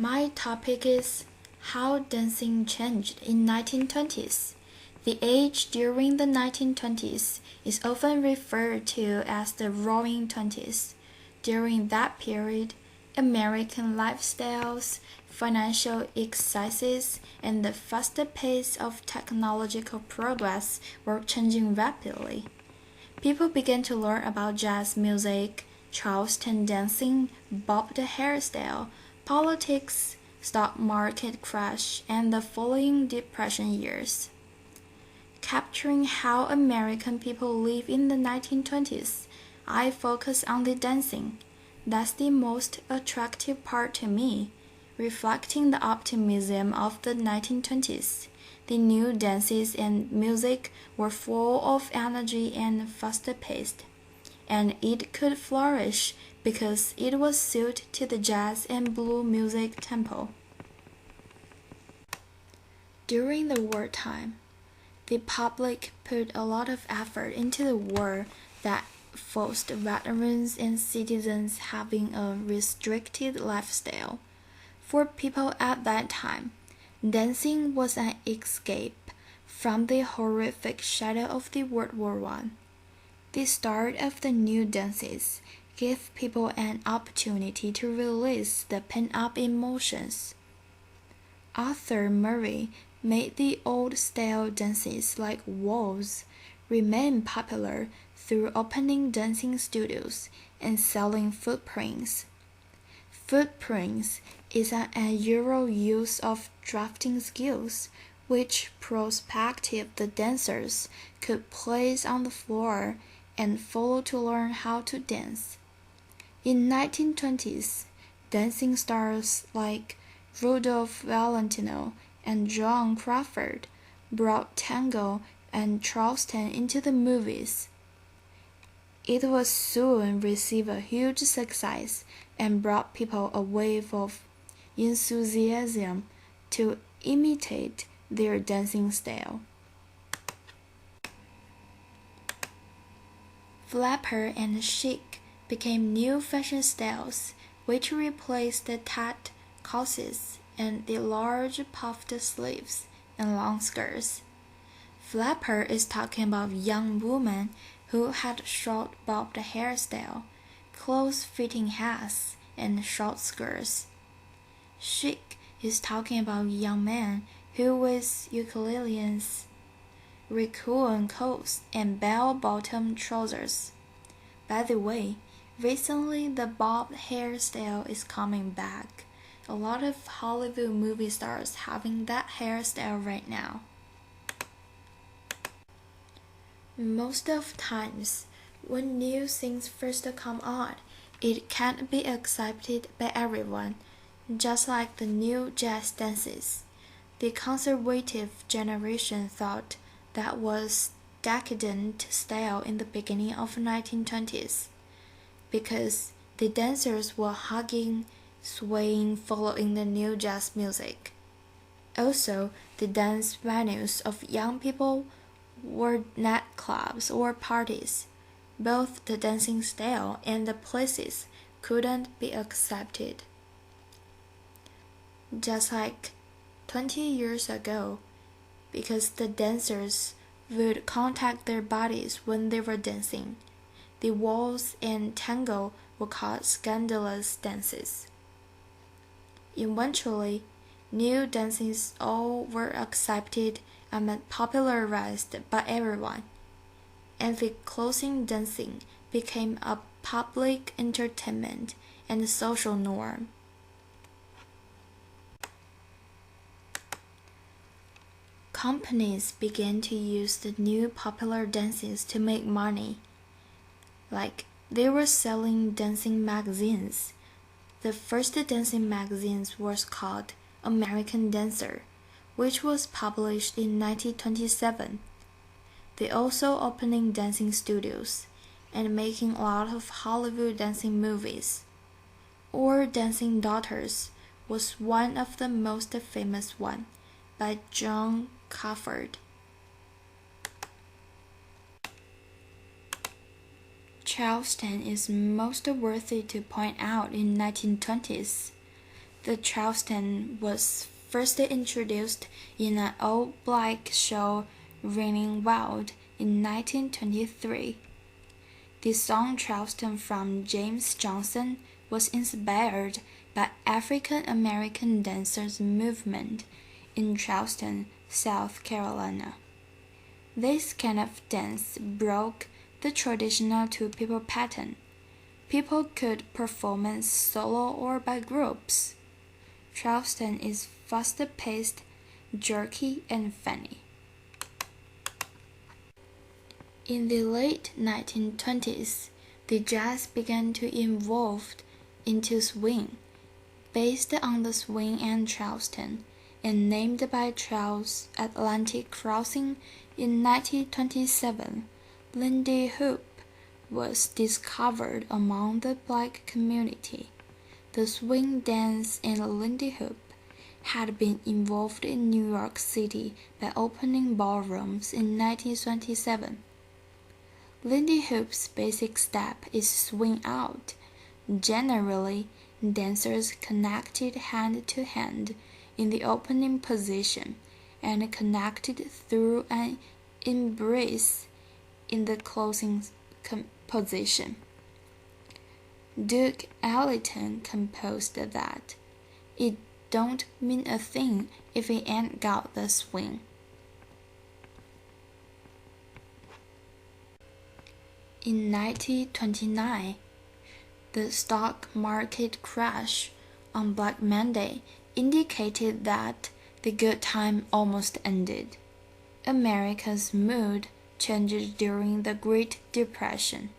My topic is how dancing changed in 1920s. The age during the 1920s is often referred to as the Roaring Twenties. During that period, American lifestyles, financial excesses, and the faster pace of technological progress were changing rapidly. People began to learn about jazz music, Charleston dancing, bob the hairstyle, politics, stock market crash, and the following Depression years. Capturing how American people live in the 1920s, I focus on the dancing. That's the most attractive part to me, reflecting the optimism of the 1920s. The new dances and music were full of energy and faster paced, and it could flourish because it was suited to the jazz and blues music tempo. During the wartime, the public put a lot of effort into the war that forced veterans and citizens having a restricted lifestyle. For people at that time, dancing was an escape from the horrific shadow of the World War I. The start of the new dances gave people an opportunity to release the pent-up emotions. Arthur Murray made the old-style dances like waltz remain popular through opening dancing studios and selling footprints. Footprints is an unusual use of drafting skills which prospective the dancers could place on the floor and follow to learn how to dance. In 1920s, dancing stars like Rudolph Valentino and Joan Crawford brought tango and Charleston into the movies. It was soon received a huge success and brought people a wave of enthusiasm to imitate their dancing style. Flapper and chic became new fashion styles, which replaced the tight corsets and the large puffed sleeves and long skirts. Flapper is talking about young women who had short bobbed hairstyle, close-fitting hats, and short skirts. Chic is talking about young men who with ukuleles, raccoon coats, and bell-bottom trousers. By the way, recently the bob hairstyle is coming back. A lot of Hollywood movie stars having that hairstyle right now. Most of times, when new things first come on, it can't be accepted by everyone, just like the new jazz dances. The conservative generation thought that was decadent style in the beginning of the 1920s, because the dancers were hugging, swaying, following the new jazz music. Also, the dance venues of young people were nightclubs or parties. Both the dancing style and the places couldn't be accepted. Just like 20 years ago, because the dancers would contact their bodies when they were dancing, the waltz and tango were called scandalous dances. Eventually, new dances all were accepted and popularized by everyone, and the closing dancing became a public entertainment and social norm. Companies began to use the new popular dances to make money. Like, they were selling dancing magazines. The first dancing magazine was called American Dancer, which was published in 1927. They also opening dancing studios and making a lot of Hollywood dancing movies. Or Dancing Daughters was one of the most famous one, by Joan Crawford. Charleston is most worthy to point out in 1920s. The Charleston was first introduced in an all-black show Running Wild in 1923. The song Charleston from James Johnson was inspired by African American dancers movement in Charleston, South Carolina. This kind of dance broke the traditional two-people pattern. People could perform solo or by groups. Charleston is fast-paced, jerky, and funny. In the late 1920s, the jazz began to evolve into swing, based on the swing and Charleston, and named by Charles Atlantic Crossing in 1927. Lindy Hop was discovered among the black community. The swing dance and Lindy Hop had been involved in New York City by opening ballrooms in 1927. Lindy Hop's basic step is swing out. Generally, dancers connected hand to hand in the opening position and connected through an embrace in the closing position. Duke Ellington composed that, "It don't mean a thing if it ain't got the swing." In 1929, the stock market crash on Black Monday indicated that the good time almost ended. America's mood changed during the Great Depression.